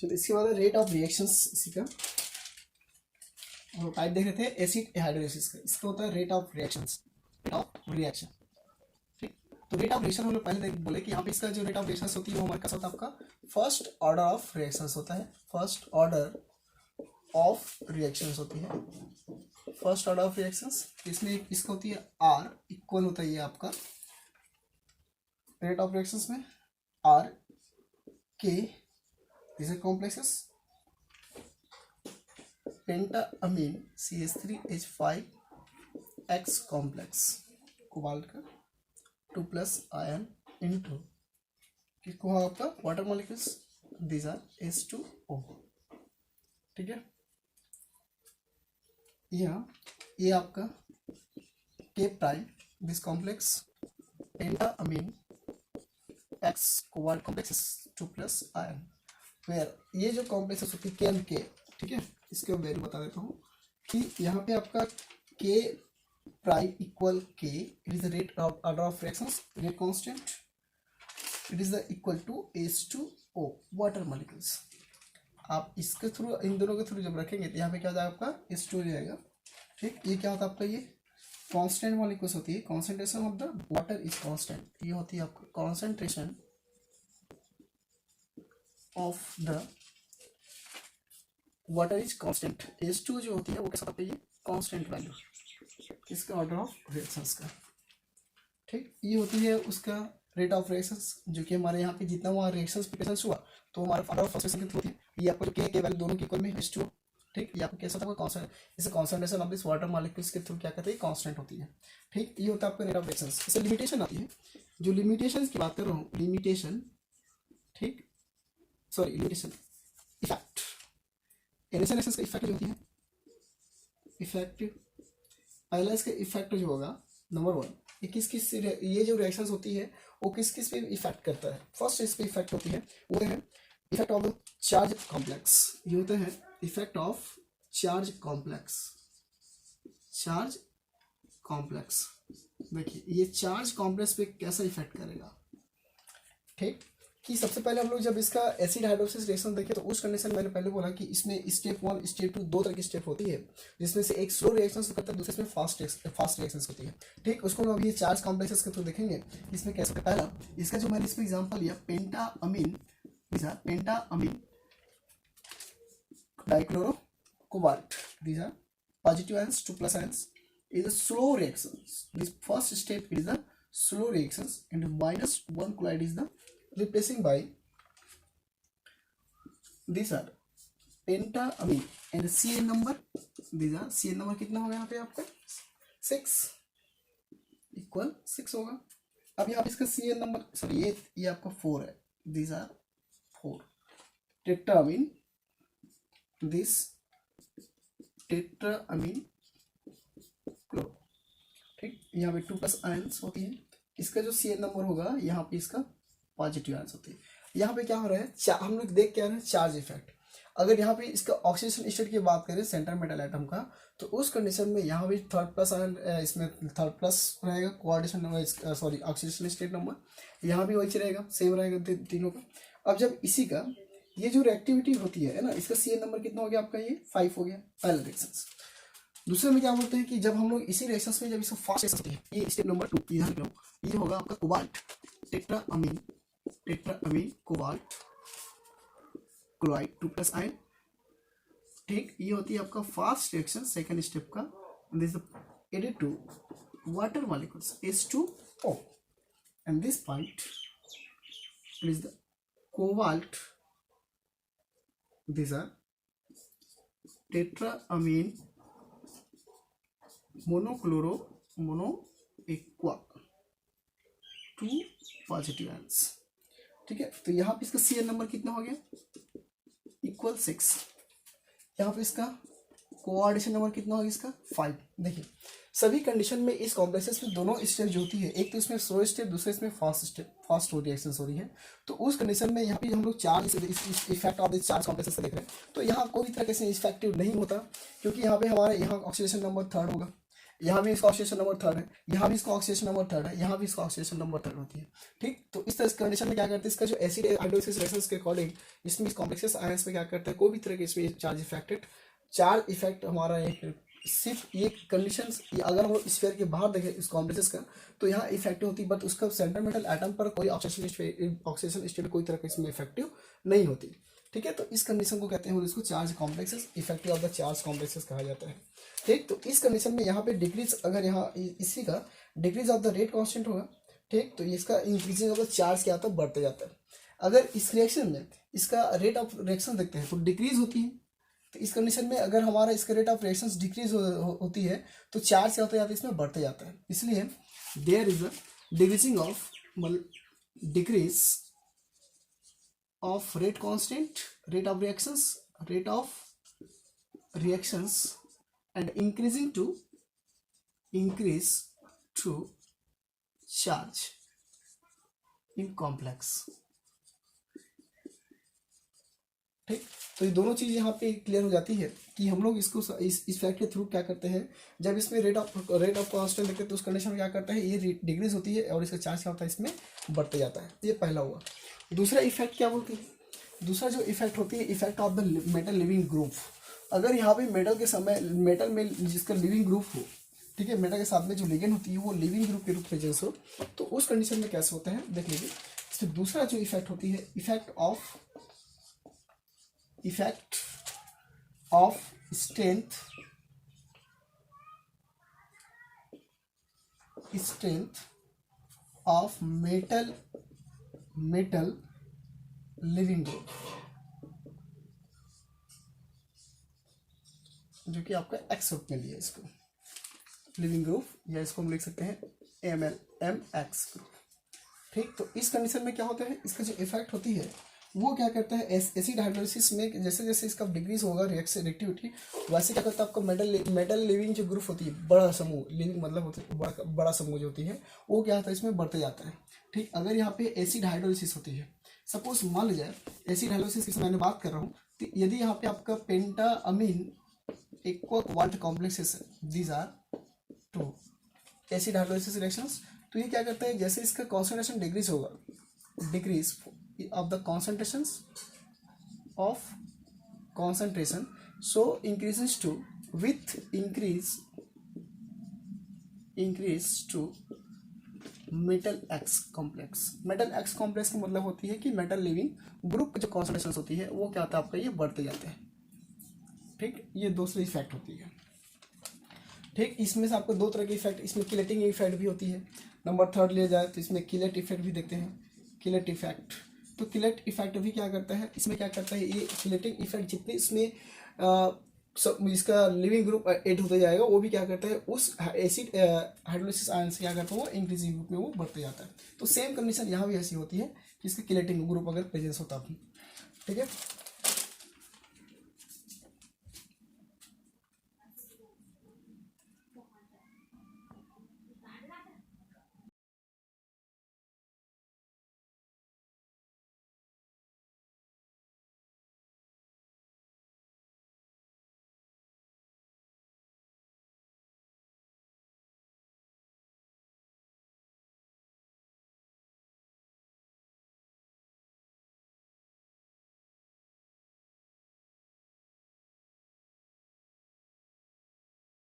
चलो इसके बाद रेट ऑफ रिएक्शंस। इसी का हम लोग टाइप देख रहे थे एसिड हाइड्रोलिसिस का, इसका होता है rate of reactions, rate of reaction. ठीक, तो रेट ऑफ रिएक्शन हम लोग पहले बोले कि यहाँ पे इसका जो रेट ऑफ रिएक्शंस होती है वो हमारे पास होता है आपका फर्स्ट ऑर्डर ऑफ रिएक्शंस होता है, फर्स्ट ऑर्डर ऑफ रिएक्शंस होती है, फर्स्ट ऑर्डर ऑफ रिएक्शंस। इसमें इसका होती है आर इक्वल होता है ये आपका रेट ऑफ रिएक्शंस में आर के this complexes pentaammine CH3H5X complex cobalt का 2+ आयन इनटू किसको है आपका water molecules these are H2O। ठीक है, ये आपका K prime this complex pentaammine X cobalt complex 2+ ion where ये जो कॉम्प्लेक्सेस होती है K एंड K। ठीक है, इसके वैल्यू बता देता हूँ कि यहाँ पे आपका K prime equal K, it is the rate of order of reactions, rate constant, it is the equal to H2O water molecules. आप इसके थ्रू इन दोनों के थ्रू जब रखेंगे तो यहाँ पे क्या हो जाएगा आपका H2O जाएगा। ठीक, ये क्या होता है आपका ये कांस्टेंट मॉलिक्यूल्स होती है, concentration of the water is constant, ये होती है आपका concentration of the water is constant. H2 जो होती है वो कैसा होता है ये कांस्टेंट वैल्यू इसका ऑर्डर ऑफ रिएक्शंस का। ठीक, ये होती है उसका रेट ऑफ रिएक्शंस जो कि हमारे यहाँ पे जितना वहाँ रिएक्शंस प्रिपरेशंस हुआ तो हमारा ऑर्डर ऑफ फॉस्फेशन कितनी होती है, ये आपको जो के वैल्यू दोनों की इक्वल में H2O। ठीक, ये आपको कैसा होता है कांस्टेंट, इसे concentration of this water molecules के थ्रू क्या कहते हैं कांस्टेंट होती है। ठीक, ये होता है आपका रेट ऑफ रिएक्शंस। इससे लिमिटेशन आती है, जो लिमिटेशन की बात कर रहा हूँ लिमिटेशन, ठीक sorry limitation effect, addition reactions का इफेक्ट जो होती है इफेक्ट, पहला इसका इफेक्ट जो होगा नंबर 1 ये किस किस ये जो रिएक्शंस होती है वो किस किस पे इफेक्ट करता है। फर्स्ट इस पे इफेक्ट होती है वो है इफेक्ट ऑफ चार्ज कॉम्प्लेक्स, ये होते हैं effect of charge complex, charge complex. देखिए ये चार्ज कॉम्प्लेक्स पे कैसा इफेक्ट करेगा। ठीक, कि सबसे पहले हम लोग जब इसका एसिड हाइड्रोलिसिस रिएक्शन देखें तो उस कंडीशन मैंने पहले बोला कि इसमें स्टेप 1 स्टेप 2 दो तरह की स्टेप होती है, जिसमें से एक स्लो रिएक्शन करता है, दूसरे में फास्ट रिएक्शन होती है। ठीक, उसको हम अभी चार्ज कॉम्प्लेक्सेस के थ्रू देखेंगे इसमें कैसे। पहला इसका जो मैंने इसमें एग्जाम्पल लिया pentaammine dichloro cobalt, these are positive ions 2+ ions is a slow reactions. This first step is the slow reactions and -1 chloride is the replacing by these are pentamine and CN number, these are CN number कितना होगा यहाँ पे आपका 6 equal 6 होगा। अब यहाँ पे इसका CN नंबर सॉरी ये आपका 4 है, these are 4 tetrammine, this tetrammine chloro. ठीक, यहाँ पे 2+ आयंस होती है, इसका जो CN नंबर होगा यहाँ पे इसका पॉजिटिव आयंस होती है। यहाँ पे क्या हो रहा है हम लोग देख क्या रहे हैं चार्ज इफेक्ट। अगर यहाँ पे इसका ऑक्सीडेशन स्टेट की बात करें सेंटर मेटल एटम का तो उस कंडीशन में यहाँ भी 3+ आयन इसमें 3+ रहेगा coordination sorry oxidation state number, यहाँ भी वही रहेगा सेम रहेगा तीनों का। अब जब इसी का ये जो रिएक्टिविटी होती है ना इसका CN नंबर कितना हो गया आपका ये 5 हो गया पहला रिएक्शंस। दूसरे में क्या बोलते हैं कि जब हम लोग इसी रिएक्शंस में जब इसका फास्ट रिएक्शन होती है ये स्टेप नंबर 2 इधर ये होगा आपका cobalt tetraammine cobalt chloride 2+ ion. ठीक, ये होती है आपका फास्ट रिएक्शन सेकंड स्टेप का, this added to water molecules H2O and this point is the cobalt, these are tetraamine mono aqua 2 positive ions. ठीक है, तो यहाँ पे इसका CN नंबर कितना हो गया इक्वल 6, यहाँ पे इसका कोऑर्डिनेशन नंबर कितना होगा इसका 5। देखिए सभी कंडीशन में इस कॉम्प्लेक्सेस में दोनों स्टेप जो होती है एक तो इसमें स्लो स्टेप दूसरे इसमें फास्ट रिएक्शन हो रही है, तो उस कंडीशन में यहाँ पे हम लोग charge effect of this charge complexes से देख रहे हैं तो यहाँ कोई तरह से इफेक्टिव नहीं होता क्योंकि यहाँ पे हमारे यहाँ ऑक्सीडेशन नंबर 3 होगा, यहाँ भी इसका ऑक्सीडेशन नंबर थर्ड है, यहाँ भी इसका ऑक्सीडेशन नंबर थर्ड है, यहाँ भी इसका ऑक्सीडेशन नंबर थर्ड होती है। ठीक, तो इस तरह की कंडीशन में क्या करते हैं, इसका जो एसिड हाइड्रोलिसिस रिएक्शंस के अकॉर्डिंग इसमें इस कॉम्प्लेक्सेस आयंस पे क्या करते हैं, कोई भी तरह के इसमें चार्ज इफेक्टेड, चार्ज इफेक्ट हमारा एक सिर्फ ये कंडीशंस, अगर हम स्फीयर के बाहर देखें इस कॉम्प्लेक्सेस का तो यहाँ इफेक्टिव होती है, बट उसका सेंट्रल मेटल एटम पर कोई ऑक्सीडेशन स्टेट कोई तरह की इसमें इफेक्टिव नहीं होती। ठीक है, तो इस कंडीशन को कहते हैं इसको charge complexes, effective of the charge complexes कहा जाता है। ठीक, तो इस कंडीशन में यहाँ पे डिक्रीज, अगर यहाँ इसी का decrease of the rate constant होगा, ठीक, तो इसका इंक्रीजिंग ऑफ द चार्ज क्या होता है, बढ़ते जाता है। अगर इस रिएक्शन में इसका रेट ऑफ रिएक्शन देखते हैं तो डिक्रीज होती है, तो इस कंडीशन में अगर हमारा इसका रेट ऑफ रिएक्शंस डिक्रीज होती है तो चार्ज क्या होता जाता है, इसमें बढ़ते जाता है। इसलिए there is a decreasing of decrease of rate constant, rate of reactions and increase to charge in complex। ठीक, तो ये दोनों चीज यहाँ पे क्लियर हो जाती है कि हम लोग इसको इस फैक्ट के थ्रू क्या करते हैं, जब इसमें रेट ऑफ कांस्टेंट देखते हैं तो उस कंडीशन में क्या करता है, ये डिक्रीज होती है और इसका चार्ज क्या होता है, इसमें बढ़ते जाता है। ये पहला हुआ। दूसरा इफेक्ट क्या बोलते हैं, दूसरा जो इफेक्ट होती है effect of the metal living group. अगर यहाँ पे मेटल के समय मेटल में जिसका लिविंग ग्रुप हो, ठीक है, मेटल के साथ में जो लिगेंड होती है वो लिविंग ग्रुप के रूप में जैसे हो, तो उस कंडीशन में कैसे होता है देख लीजिए। तो दूसरा जो इफेक्ट होती है effect of strength of metal living group, जो कि आपका एक्स ग्रुप में लिया इसको लिविंग ग्रुप, या इसको हम लिख सकते हैं MX ग्रुप। ठीक, तो इस कंडीशन में क्या होता है, इसका जो इफेक्ट होती है वो क्या करता है, एसिड हाइड्रोलिसिस में जैसे जैसे इसका डिक्रीज होगा रिएक्टिविटी, वैसे क्या करता है आपका मेटल लिविंग जो ग्रुप होती है, बड़ा समूह, लिविंग मतलब होता है बड़ा समूह जो होती है, वो क्या होता है, इसमें बढ़ते जाता है। ठीक, अगर यहाँ पे एसिड हाइड्रोलिसिस होती है, सपोज मान लीजिए एसिड हाइड्रोलिसिस की मैंने बात कर रहा हूँ, तो यदि यहाँ पे आपका pentaammine aqua quart complexes, these are two acid hydrolysis reactions, तो ये क्या करता है, जैसे इसका कॉन्सेंट्रेशन डिक्रीज होगा, decrease of the concentration so increases to with increase to metal X complex. Metal X complex का मतलब होती है कि मेटल लिविंग ग्रुप जो कॉन्सेंट्रेशन होती है वो क्या होता है आपका, ये बढ़ते जाते हैं। ठीक, ये दूसरी इफेक्ट होती है। ठीक, इसमें से आपको दो तरह की इफेक्ट, इसमें किलेटिंग इफेक्ट भी होती है। नंबर थर्ड लिया जाए तो इसमें किलेट इफेक्ट भी देखते हैं, किलेट इफेक्ट। तो किलेट इफेक्ट भी क्या करता है, इसमें क्या करता है, ये किलेटिंग इफेक्ट जितने इसमें इसका लिविंग ग्रुप ऐड होता जाएगा, वो भी क्या करता है, उस एसिड हाइड्रोलिसिस आयन से क्या करता है, वो इंक्रीजिंग ग्रुप में वो बढ़ते जाता है। तो सेम कंडीशन यहाँ भी ऐसी होती है कि इसका किलेटिंग ग्रुप अगर प्रेजेंस होता है। ठीक है।